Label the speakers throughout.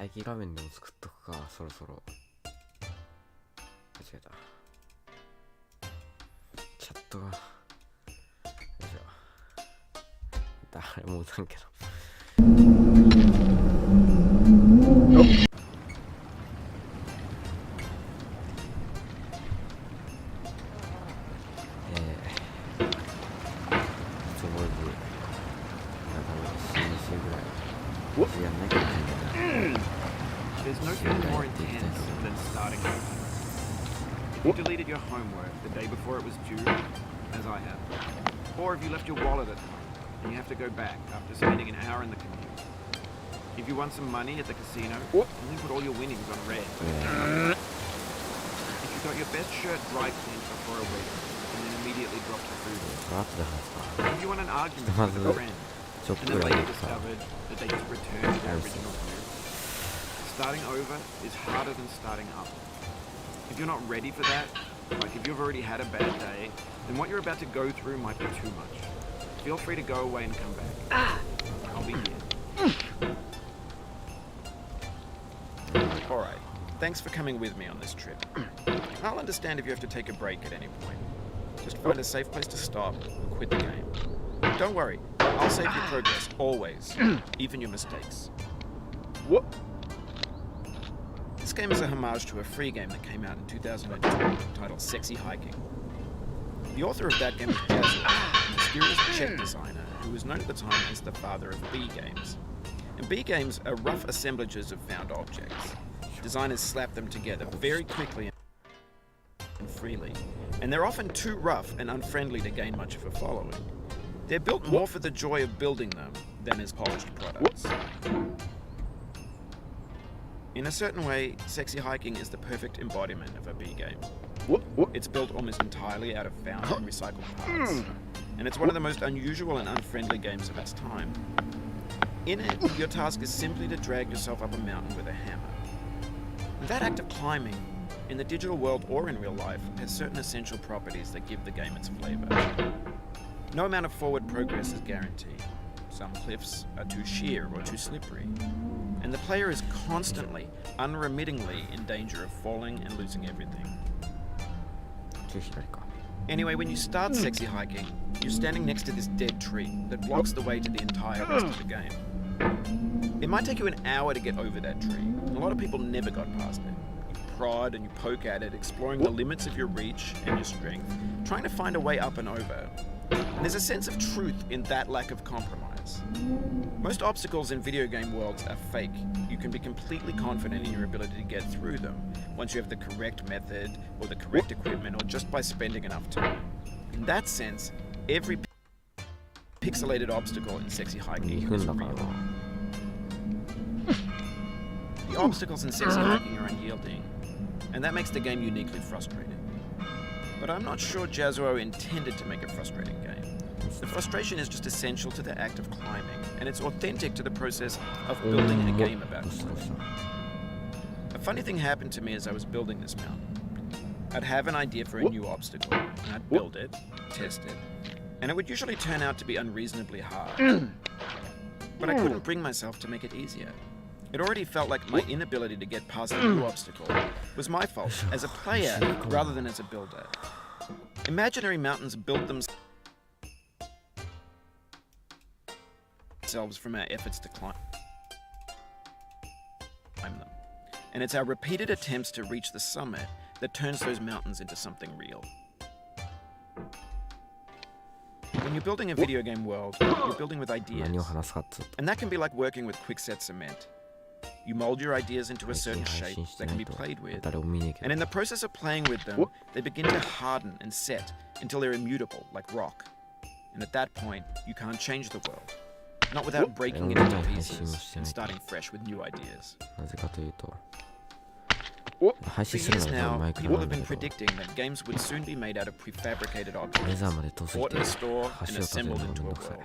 Speaker 1: 待機画面でも作っとくか、そろそろ。間違えた。チャットが。よいしょ。誰も打たんけど。
Speaker 2: There's no feeling more intense than starting over. If you deleted your homework the day before it was due, as I have, or if you left your wallet at home and you have to go back after spending an hour in the commute. If you won some money at the casino, only put all your winnings on red. If you got your best shirt dry cleaned before a week and then immediately dropped the food. If you won an argument with a friend and then later discovered that they just returned their original food. Starting over is harder than starting up. If you're not ready for that, like if you've already had a bad day, then what you're about to go through might be too much. Feel free to go away and come back. I'll be here. Alright, thanks for coming with me on this trip. I'll understand if you have to take a break at any point. Just find a safe place to stop and quit the game. Don't worry, I'll save your progress, always, even your mistakes. What? This game is a homage to a free game that came out in 2002 titled Sexy Hiking. The author of that game was Jazzy, a mysterious Czech designer who was known at the time as the father of B games. And B games are rough assemblages of found objects. Designers slap them together very quickly and freely, and they're often too rough and unfriendly to gain much of a following. They're built more for the joy of building them than as polished products. In a certain way, Sexy Hiking is the perfect embodiment of a B game. It's built almost entirely out of found and recycled parts, and it's one of the most unusual and unfriendly games of its time. In it, your task is simply to drag yourself up a mountain with a hammer. And that act of climbing, in the digital world or in real life, has certain essential properties that give the game its flavor. No amount of forward progress is guaranteed. Some cliffs are too sheer or too slippery, and the player is constantly, unremittingly in danger of falling and losing everything. Anyway, when you start Sexy Hiking, you're standing next to this dead tree that blocks the way to the entire rest of the game. It might take you an hour to get over that tree, and a lot of people never got past it. You prod and you poke at it, exploring the limits of your reach and your strength, trying to find a way up and over. And there's a sense of truth in that lack of compromise. Most obstacles in video game worlds are fake. You can be completely confident in your ability to get through them once you have the correct method or the correct equipment or just by spending enough time. In that sense, every pixelated obstacle in Sexy Hiking is real. The obstacles in Sexy Hiking are unyielding, and that makes the game uniquely frustrating. But I'm not sure Jazzuo intended to make a frustrating game. The frustration is just essential to the act of climbing, and it's authentic to the process of building a game about climbing. A funny thing happened to me as I was building this mountain. I'd have an idea for a new obstacle, and I'd build it, test it, and it would usually turn out to be unreasonably hard. But I couldn't bring myself to make it easier. It already felt like my inability to get past the new obstacle was my fault as a player rather than as a builder. Imaginary mountains build themselves from our efforts to climb them. And it's our repeated attempts to reach the summit that turns those mountains into something real. When you're building a video game world, you're building with ideas. And that can be like working with quickset cement. You mold your ideas into a certain shape that can be played with, and in the process of playing with them, they begin to harden and set until they're immutable, like rock. And at that point, you can't change the world. Not without breaking it into pieces and starting fresh with new ideas. For years now, people have been predicting that games would soon be made out of prefabricated objects, bought in a store and assembled into a world.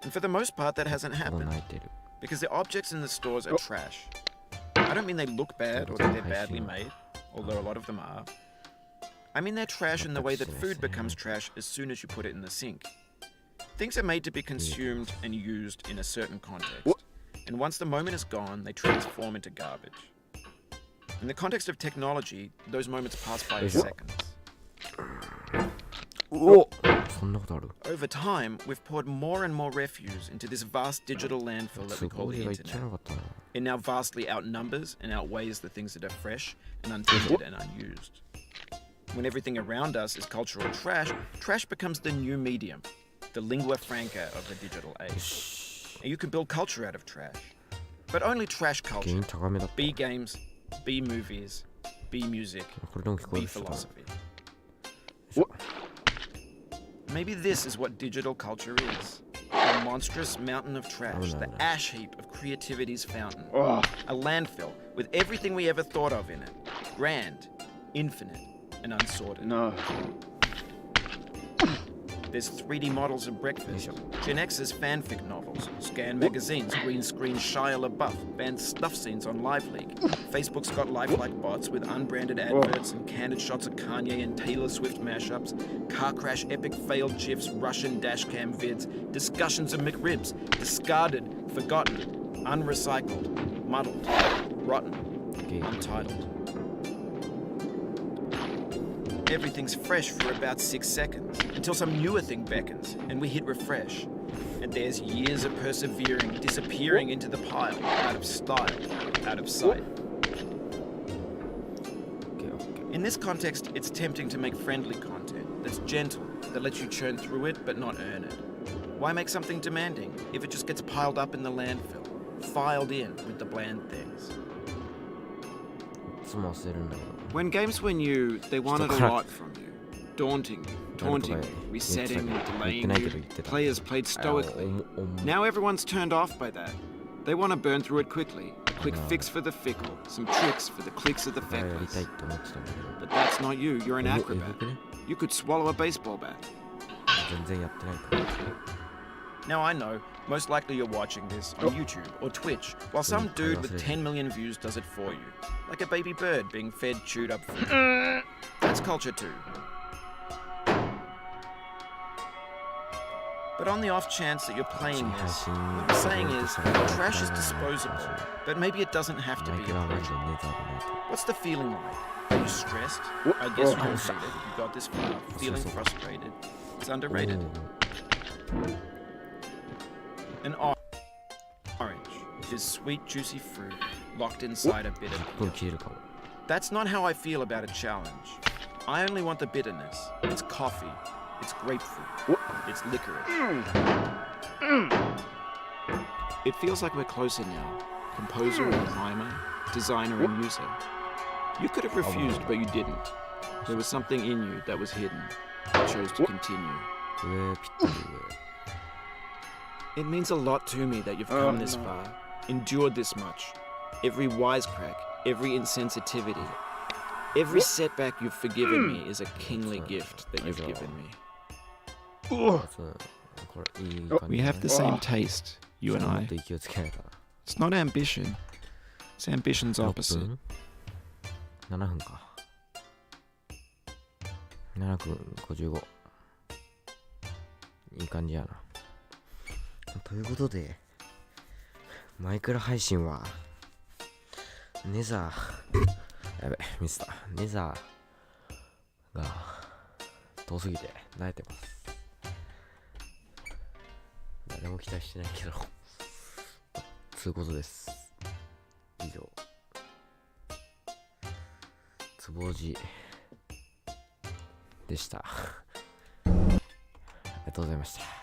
Speaker 2: And for the most part, that hasn't happened, because the objects in the stores are trash. I don't mean they look bad or that they're badly made, although a lot of them are. I mean they're trash in the way that food becomes trash as soon as you put it in the sink. Things are made to be consumed and used in a certain context, And once the moment is gone, they transform into garbage. In the context of technology, those moments pass by in seconds.
Speaker 1: そんなことある
Speaker 2: Over time, we've poured more and more refuse into this vast digital landfill that we
Speaker 1: 都
Speaker 2: call
Speaker 1: 合
Speaker 2: the
Speaker 1: 理が言っちゃ
Speaker 2: internet.
Speaker 1: なかったな
Speaker 2: It now vastly outnumbers and outweighs the things that are fresh and untended and unused. When everything around us is cultural trash, trash becomes the new medium, the lingua franca of the digital age. And you can build culture out of trash. But only trash
Speaker 1: 原
Speaker 2: culture.
Speaker 1: 因高めだった
Speaker 2: B games, B movies, B music,
Speaker 1: これでも聞こえ
Speaker 2: B
Speaker 1: る人だ
Speaker 2: philosophy. Maybe this is what digital culture is. A monstrous mountain of trash, the ash heap of creativity's fountain. A landfill with everything we ever thought of in it. Grand, infinite, and unsorted.
Speaker 3: No.
Speaker 2: There's 3D models of breakfast, Gen X's fanfic novels, scan magazines, green screen Shia LaBeouf, banned stuff scenes on Live Leak. Facebook's got lifelike bots with unbranded adverts and candid shots of Kanye and Taylor Swift mashups, car crash epic failed GIFs, Russian dashcam vids, discussions of McRibs, discarded, forgotten, unrecycled, muddled, rotten, untitled. Everything's fresh for about 6 seconds, until some newer thing beckons, and we hit refresh. And there's years of persevering, disappearing into the pile, out of style, out of sight. In this context, it's tempting to make friendly content that's gentle, that lets you churn through it but not earn it. Why make something demanding if it just gets piled up in the landfill, filed in with the bland things?
Speaker 1: いつも忘れるんだけど
Speaker 2: When games were new, they wanted a lot from you. Daunting you, taunting you, resetting you, delaying you. Players played stoically. Now everyone's turned off by that. They want to burn through it quickly. A quick fix for the fickle, some tricks for the clicks of the
Speaker 1: やり
Speaker 2: feckless.
Speaker 1: たいって思ってたんだけど
Speaker 2: But that's not you, you're an
Speaker 1: エ
Speaker 2: acrobat.
Speaker 1: ゴくね
Speaker 2: You could swallow a baseball bat.
Speaker 1: 全然やってないから
Speaker 2: Now I know, most likely you're watching this on YouTube or Twitch, while some dude with 10 million views does it for you. Like a baby bird being fed chewed up food. That's culture too. But on the off chance that you're playing this, what I'm saying is, trash is disposable, but maybe it doesn't have to
Speaker 1: マイ
Speaker 2: be
Speaker 1: クラ
Speaker 2: a
Speaker 1: マジで
Speaker 2: pleasure.
Speaker 1: ネタがないと
Speaker 2: What's the feeling like? Are you stressed? I guess you can say that you got this far, feeling frustrated. It's underrated. An orange is sweet, juicy fruit locked inside a bitter
Speaker 1: これ
Speaker 2: peel.
Speaker 1: 切れるかも
Speaker 2: That's not how I feel about a challenge. I only want the bitterness. It's coffee. It's grapefruit. It's licorice. It feels like we're closer now. Composer and primer, designer and user. You could have refused, but you didn't. There was something in you that was hidden. You chose to continue.
Speaker 1: 上ぴったり
Speaker 2: It means a lot to me that you've come this far, endured this much. Every wisecrack, every insensitivity, every setback you've forgiven me is a kingly gift that you've given me.
Speaker 1: 上そうこれいい感じ
Speaker 2: We have the same taste, you and
Speaker 1: もっ
Speaker 2: I.
Speaker 1: と勢いつけないか
Speaker 2: It's not ambition. It's ambition's
Speaker 1: な
Speaker 2: opposite.
Speaker 1: 6分7分か7分55いい感じやなということでマイクラ配信はネザーやべミスったネザーが遠すぎて慣れてます誰も期待してないけどつうことです以上つぼうじでしたありがとうございました